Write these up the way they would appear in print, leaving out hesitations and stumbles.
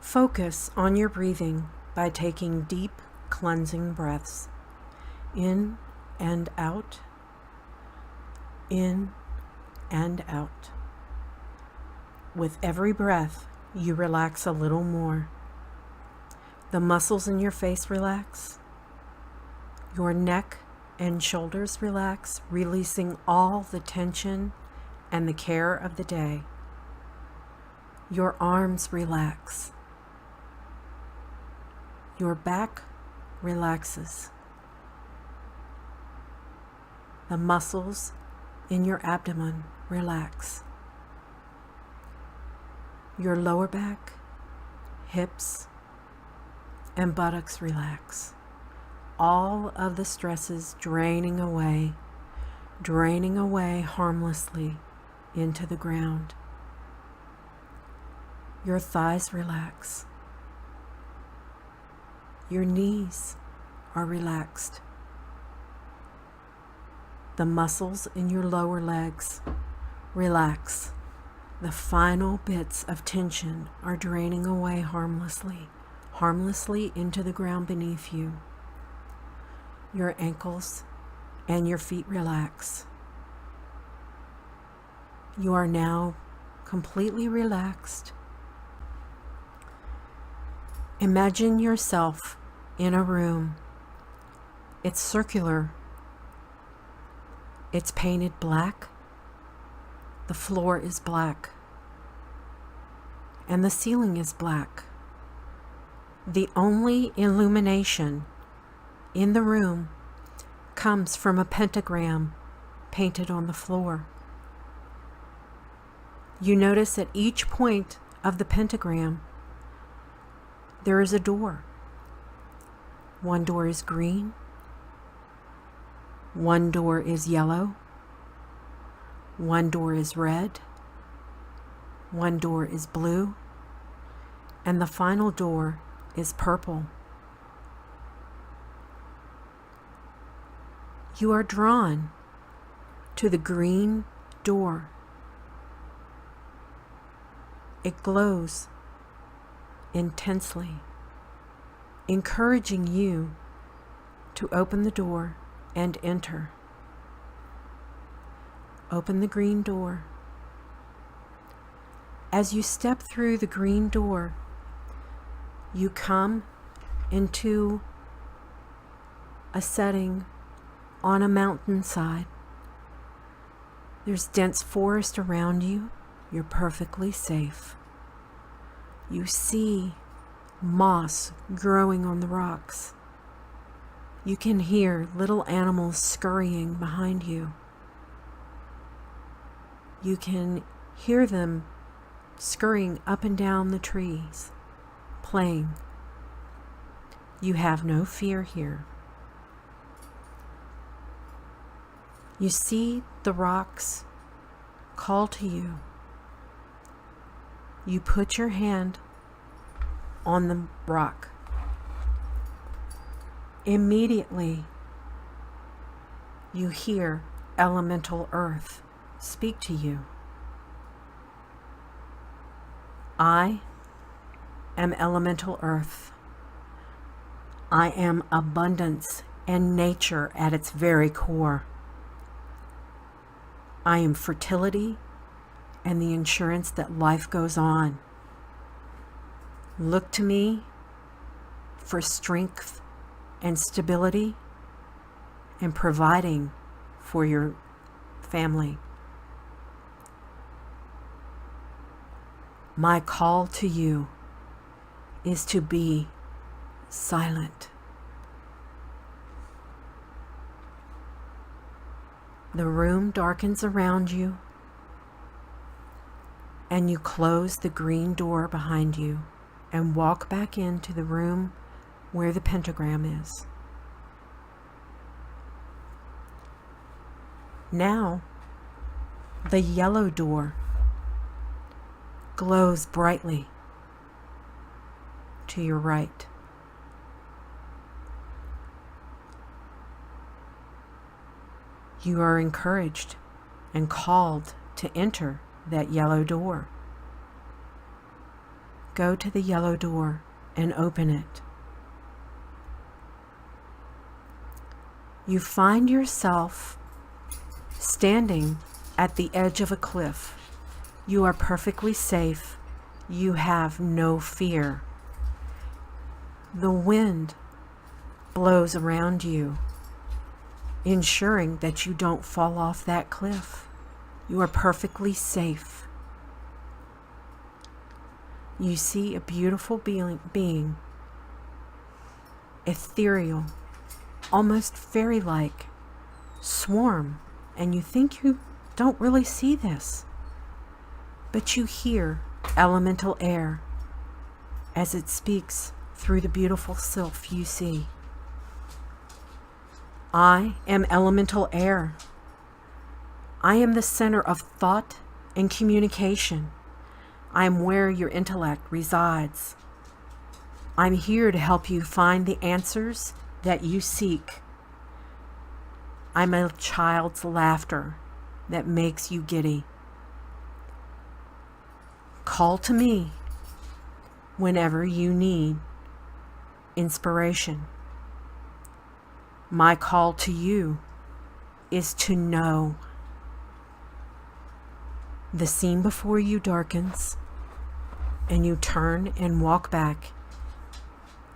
Focus on your breathing by taking deep, cleansing breaths. In and out. In and out. With every breath, you relax a little more. The muscles in your face relax. Your neck and shoulders relax, releasing all the tension and the care of the day. Your arms relax. Your back relaxes. The muscles in your abdomen relax. Your lower back, hips, and buttocks relax. All of the stresses draining away harmlessly into the ground. Your thighs relax. Your knees are relaxed. The muscles in your lower legs relax. The final bits of tension are draining away harmlessly into the ground beneath you. Your ankles and your feet relax. You are now completely relaxed. Imagine yourself in a room. It's circular. It's painted black. The floor is black. And the ceiling is black. The only illumination in the room comes from a pentagram painted on the floor. You notice at each point of the pentagram, there is a door. One door is green. One door is yellow. One door is red. One door is blue. And the final door is purple. You are drawn to the green door. It glows intensely, encouraging you to open the door and enter. Open the green door. As you step through the green door, you come into a setting on a mountainside. There's dense forest around you. You're perfectly safe. You see moss growing on the rocks. You can hear little animals scurrying behind you. You can hear them scurrying up and down the trees, playing. You have no fear here. You see the rocks call to you. You put your hand on the rock. Immediately, you hear elemental earth speak to you. I am elemental earth. I am abundance and nature at its very core. I am fertility and the assurance that life goes on. Look to me for strength and stability and providing for your family. My call to you is to be silent. The room darkens around you, and you close the green door behind you and walk back into the room where the pentagram is. Now, the yellow door glows brightly to your right. You are encouraged and called to enter that yellow door. go to the yellow door and open it. You find yourself standing at the edge of a cliff. You are perfectly safe. You have no fear. The wind blows around you, ensuring that you don't fall off that cliff. You are perfectly safe. You see a beautiful being, ethereal, almost fairy-like, swarm, and you think you don't really see this, but you hear elemental air as it speaks through the beautiful sylph you see. I am elemental air. I am the center of thought and communication. I am where your intellect resides. I'm here to help you find the answers that you seek. I'm a child's laughter that makes you giddy. Call to me whenever you need inspiration. My call to you is to know. The scene before you darkens, and you turn and walk back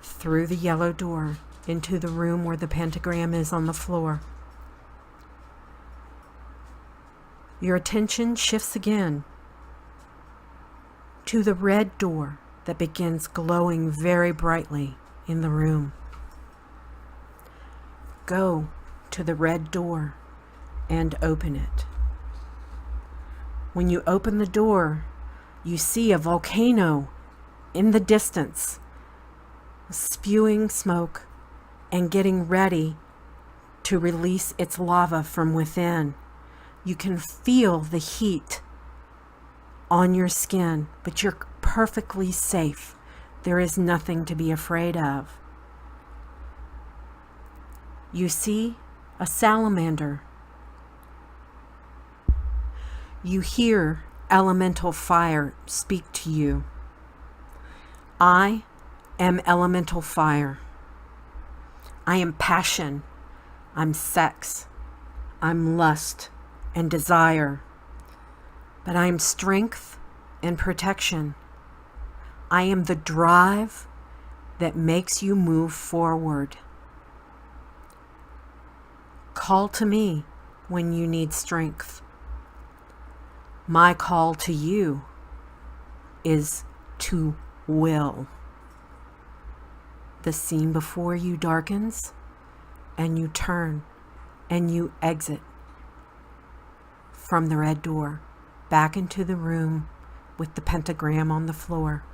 through the yellow door into the room where the pentagram is on the floor. Your attention shifts again to the red door that begins glowing very brightly in the room. Go to the red door and open it. When you open the door, you see a volcano in the distance, spewing smoke and getting ready to release its lava from within. You can feel the heat on your skin, but you're perfectly safe. There is nothing to be afraid of. You see a salamander. You hear elemental fire speak to you. I am elemental fire. I am passion. I'm sex. I'm lust and desire. But I am strength and protection. I am the drive that makes you move forward. Call to me when you need strength. My call to you is to will. The scene before you darkens, and you turn and you exit from the red door back into the room with the pentagram on the floor.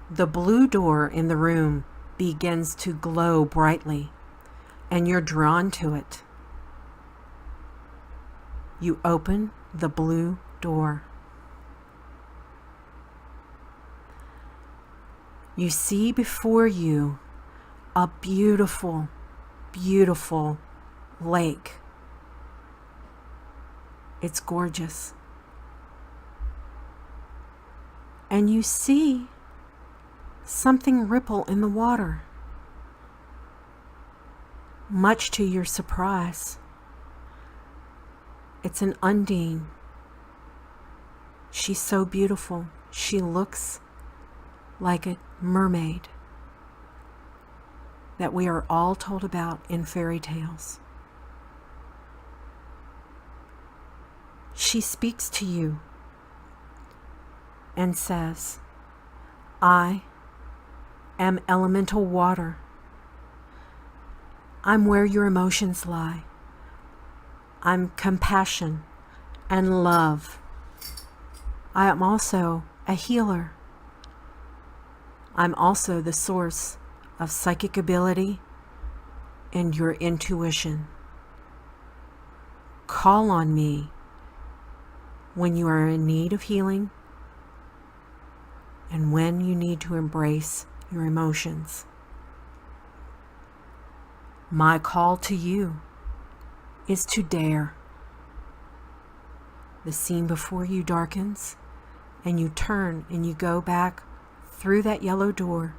The blue door in the room begins to glow brightly, and you're drawn to it. You open the blue door. You see before you a beautiful, beautiful lake. It's gorgeous. And you see something ripple in the water. Much to your surprise, it's an undine. She's so beautiful. She looks like a mermaid that we are all told about in fairy tales. She speaks to you and says, I am elemental water. I'm where your emotions lie. I'm compassion and love. I am also a healer. I'm also the source of psychic ability and your intuition. Call on me when you are in need of healing and when you need to embrace your emotions. My call to you is to dare. The scene before you darkens, and you turn and you go back through that yellow door,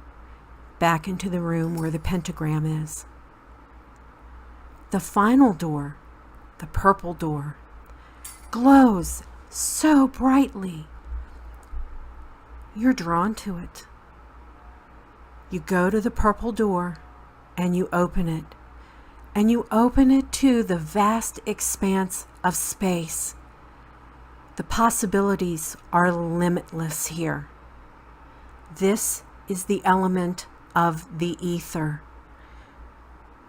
back into the room where the pentagram is. The final door, the purple door, glows so brightly. You're drawn to it. You go to the purple door and you open it. And you open it to the vast expanse of space. The possibilities are limitless here. This is the element of the ether.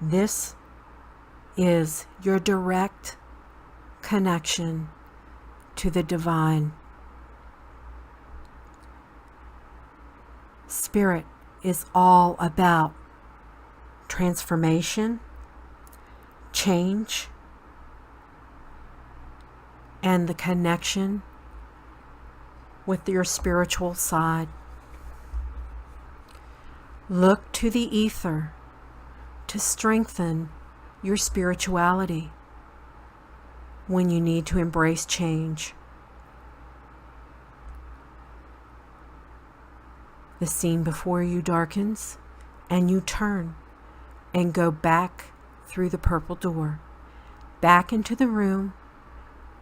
This is your direct connection to the divine. Spirit is all about transformation, change, and the connection with your spiritual side. Look to the ether to strengthen your spirituality when you need to embrace change. The scene before you darkens, and you turn and go back through the purple door, back into the room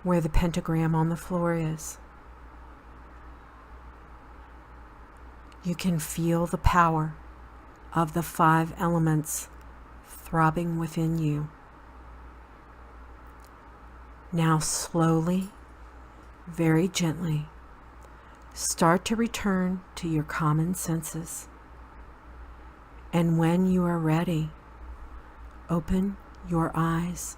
where the pentagram on the floor is. You can feel the power of the 5 elements throbbing within you. Now slowly, very gently, start to return to your common senses. And when you are ready, open your eyes